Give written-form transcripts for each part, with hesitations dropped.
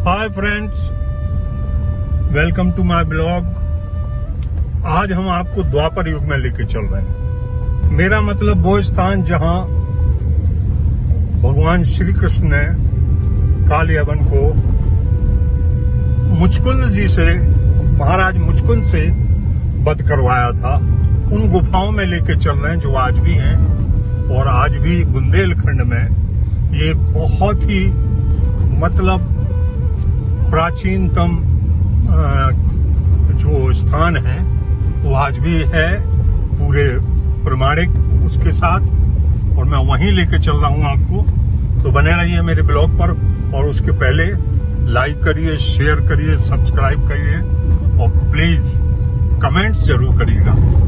Hi friends, welcome to my blog. आज हम आपको द्वापर युग में लेके चल रहे हैं। मेरा मतलब वो स्थान जहां भगवान श्री कृष्ण ने काल यवन को मुचकुंद जी से, महाराज मुचकुंद से वध करवाया था। उन गुफाओं में लेके चल रहे हैं जो आज भी हैं, और आज भी बुंदेलखंड में ये बहुत ही मतलब प्राचीनतम जो स्थान है वो आज भी है, पूरे प्रमाणिक उसके साथ, और मैं वहीं लेके चल रहा हूं आपको। तो बने रहिए मेरे ब्लॉग पर, और उसके पहले लाइक करिए, शेयर करिए, सब्सक्राइब करिए और प्लीज कमेंट्स जरूर करिएगा।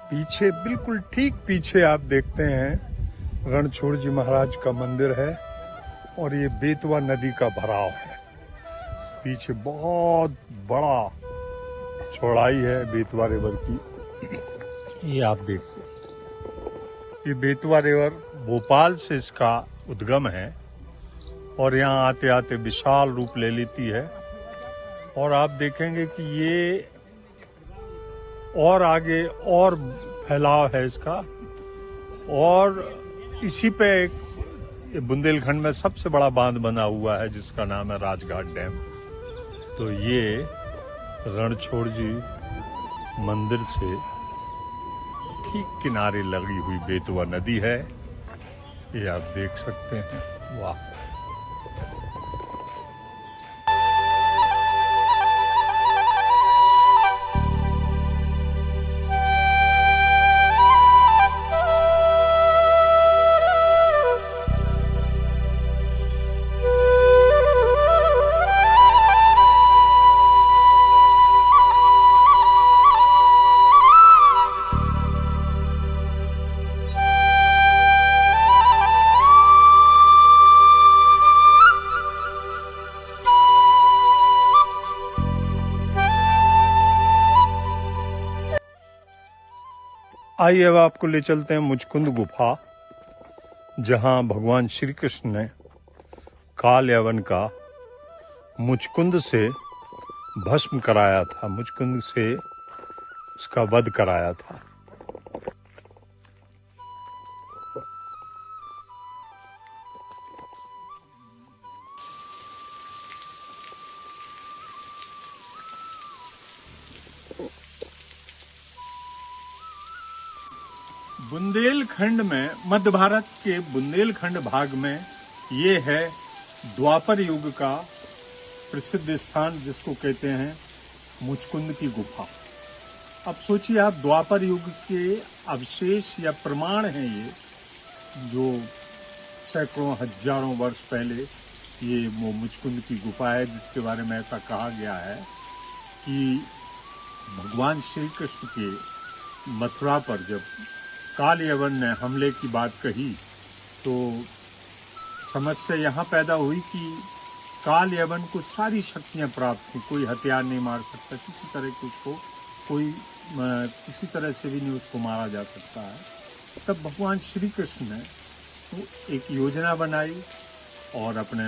पीछे, बिल्कुल ठीक पीछे आप देखते हैं रणछोड़ जी महाराज का मंदिर है, और ये बेतवा नदी का भराव है। पीछे बहुत बड़ा चौड़ाई है बेतवा रिवर की। ये आप देखिए, ये बेतवा रिवर भोपाल से इसका उद्गम है, और यहाँ आते आते विशाल रूप ले लेती है। और आप देखेंगे कि ये और आगे और फैलाव है इसका, और इसी पे एक बुंदेलखंड में सबसे बड़ा बांध बना हुआ है जिसका नाम है राजघाट डैम। तो ये रणछोड़ जी मंदिर से ठीक किनारे लगी हुई बेतवा नदी है, ये आप देख सकते हैं। वाह! आइए अब आपको ले चलते हैं मुचकुंद गुफा, जहां भगवान श्री कृष्ण ने काल यवन का मुचकुंद से भस्म कराया था, मुचकुंद से उसका वध कराया था। बुंदेलखंड में, मध्य भारत के बुंदेलखंड भाग में ये है द्वापर युग का प्रसिद्ध स्थान, जिसको कहते हैं मुचकुंद की गुफा। अब सोचिए आप, द्वापर युग के अवशेष या प्रमाण हैं ये, जो सैकड़ों हजारों वर्ष पहले ये मुचकुंद की गुफा है, जिसके बारे में ऐसा कहा गया है कि भगवान श्री कृष्ण के मथुरा पर जब काल यवन ने हमले की बात कही, तो समस्या यहाँ पैदा हुई कि काल यवन को सारी शक्तियाँ प्राप्त थी, कोई हथियार नहीं मार सकता, किसी तरह की उसको कोई किसी तरह से भी नहीं उसको मारा जा सकता है। तब भगवान श्री कृष्ण ने एक योजना बनाई और अपने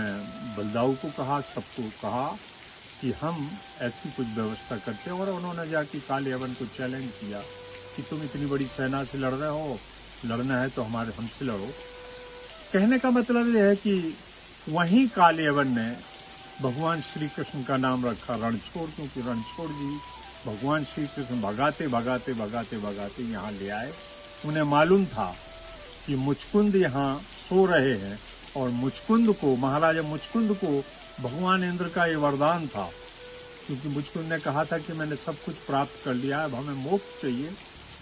बलदाऊ को कहा, सबको कहा कि हम ऐसी कुछ व्यवस्था करते हैं। और उन्होंने जाके काले यवन को चैलेंज किया कि तुम इतनी बड़ी सेना से लड़ रहे हो, लड़ना है तो हमसे लड़ो। कहने का मतलब यह है कि वहीं काले यवन ने भगवान श्री कृष्ण का नाम रखा रणछोड़, क्योंकि रणछोड़ जी भगवान श्री कृष्ण भगाते भगाते भगाते भगाते यहाँ ले आए। उन्हें मालूम था कि मुचकुंद यहाँ सो रहे हैं, और मुचकुंद को, महाराजा मुचकुंद को भगवान इंद्र का ये वरदान था, क्योंकि मुचकुंद ने कहा था कि मैंने सब कुछ प्राप्त कर लिया, अब हमें मोक्ष चाहिए।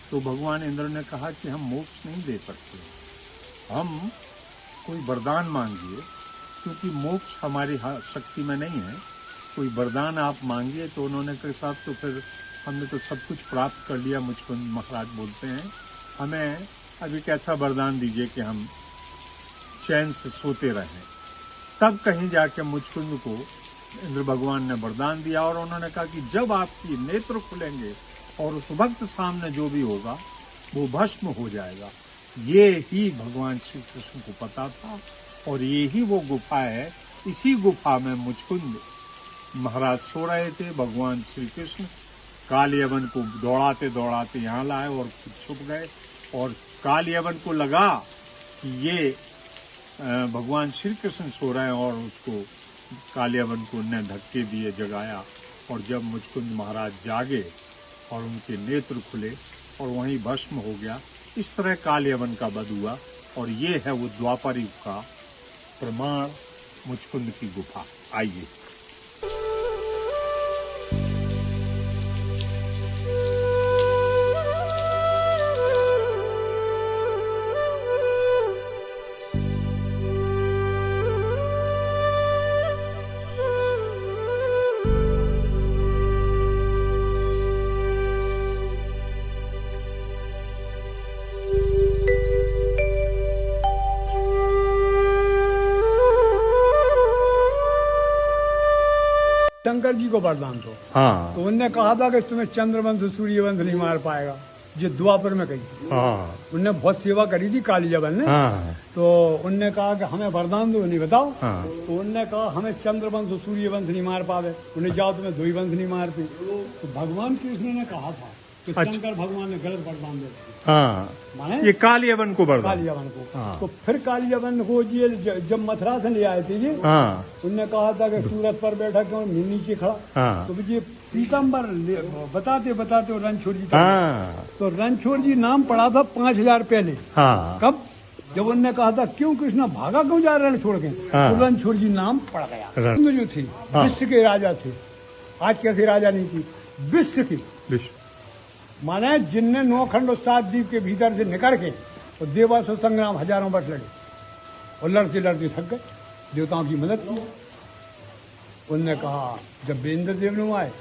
तो भगवान इंद्र ने कहा कि हम मोक्ष नहीं दे सकते, हम कोई वरदान मांगिए, क्योंकि मोक्ष हमारी शक्ति में नहीं है, कोई वरदान आप मांगिए। तो उन्होंने कहा साहब तो फिर हमने तो सब कुछ प्राप्त कर लिया। मुचकुंद महाराज बोलते हैं हमें अब एक ऐसा वरदान दीजिए कि हम चैन से सोते रहें। तब कहीं जाके मुचकुंद को इंद्र भगवान ने वरदान दिया, और उन्होंने कहा कि जब आपकी नेत्र खुलेंगे और उस वक्त सामने जो भी होगा वो भस्म हो जाएगा। ये ही भगवान श्री कृष्ण को पता था, और ये ही वो गुफा है। इसी गुफा में मुचकुंद महाराज सो रहे थे। भगवान श्री कृष्ण काले यवन को दौड़ाते दौड़ाते यहाँ लाए और खुद छुप गए, और काले यवन को लगा कि ये भगवान श्री कृष्ण सो रहे हैं, और उसको काले यवन को ने धक्के दिए, जगाया। और जब मुचकुंद महाराज जागे और उनके नेत्र खुले और वहीं भस्म हो गया। इस तरह काले यवन का वध हुआ, और ये है वो द्वापर युग का प्रमाण, मुचकुंद की गुफा। आइए। शंकर जी को वरदान दो। हाँ। तो उनने कहा था कि तुम्हें चंद्रवंश सूर्यवंश नहीं मार पाएगा, ये द्वापर में कही। हाँ। उनने बहुत सेवा करी थी काली यवन ने। हाँ। तो उनने कहा कि हमें वरदान दो, नहीं बताओ। हाँ। तो उनने कहा हमें चंद्रवंश सूर्यवंश नहीं मार पावे, उन्हें जाओ तुम्हें दुई वंश नहीं मारते। तो भगवान कृष्ण ने कहा था कि शंकर भगवान ने गलत वरदान दे दिया। हाँ। माने ये काले यवन को वरदान। काली यवन को। हाँ। तो फिर काली यवन को जी जब मथुरा से ले आए थे जी, हाँ। उनने कहा था कि सूरज पर बैठा क्यों नीचे खड़ा। हाँ। तो ये पीतम्बर बताते बताते रणछोड़ जी। हाँ। तो रणछोड़ जी नाम पड़ा था 5000 पहले। हाँ। कब? जब उनने कहा था क्यों कृष्ण भागा क्यों जा रहे रणछोड़ के। हाँ। तो रणछोड़ जी नाम पड़ गया। जो थे हाँ। विश्व के राजा थे, आज कैसे राजा नहीं थी, विश्व की। माने जिनने 9 खंड और 7 द्वीप के भीतर से निकल के और देवासुर संग्राम हजारों वर्ष लड़े, और लड़ते लड़ते थक गए, देवताओं की मदद की। उनने कहा जब इंद्र देव ने आए,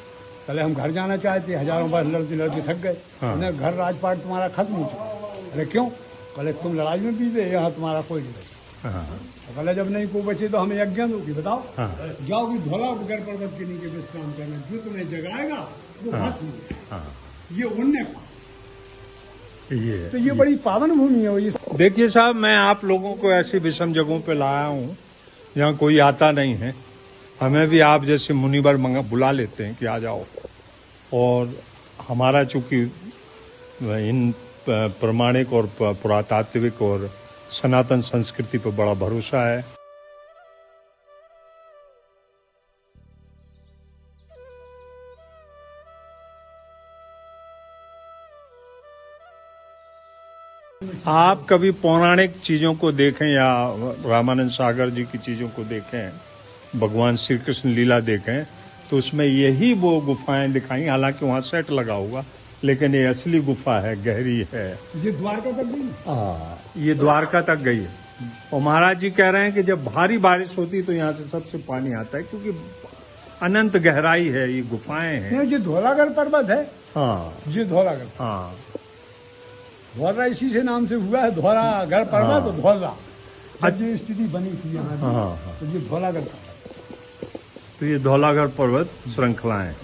पहले हम घर जाना चाहते, हजारों वर्ष लड़ते लड़ते थक गए। हाँ। उन्हें घर राजपाट तुम्हारा खत्म हो चुका। अरे क्यों? पहले तुम लड़ाई में पीते, यहाँ तुम्हारा कोई नहीं बचा। हाँ। पहले जब नहीं कोई बचे तो हमें यज्ञ दो कि बताओ। हाँ। जाओ कि धोला घर पर्वत के नीचे विश्राम करना, जो तुम्हें जगाएगा वो भस्म हो जाएगा। हाँ। ये उनने कहा। ये तो ये बड़ी पावन भूमि है। ये देखिए साहब, मैं आप लोगों को ऐसी विषम जगहों पे लाया हूँ जहाँ कोई आता नहीं है। हमें भी आप जैसे मुनिवर बुला लेते हैं कि आ जाओ, और हमारा चूंकि इन प्रमाणिक और पुरातात्विक और सनातन संस्कृति पर बड़ा भरोसा है। आप कभी पौराणिक चीजों को देखें या रामानंद सागर जी की चीजों को देखें, भगवान श्री कृष्ण लीला देखें, तो उसमें यही वो गुफाएं दिखाई। हालांकि वहाँ सेट लगा होगा, लेकिन ये असली गुफा है, गहरी है। ये द्वारका तक गई। हाँ, ये द्वारका तक गई है। और महाराज जी कह रहे हैं कि जब भारी बारिश होती तो यहाँ से सबसे पानी आता है, क्योंकि अनंत गहराई है, ये गुफाएं हैं। ये धौलागढ़ पर्वत है। हाँ, ये धौलागढ़। हाँ, धौला इसी से नाम से हुआ है, धौलागढ़ पर्वत। हाँ। तो धौला आज ये स्थिति बनी थी यहाँ। हाँ, हाँ। तो ये धौलागढ़ पर्वत। तो ये धौलागढ़ पर्वत श्रृंखलाएं हैं।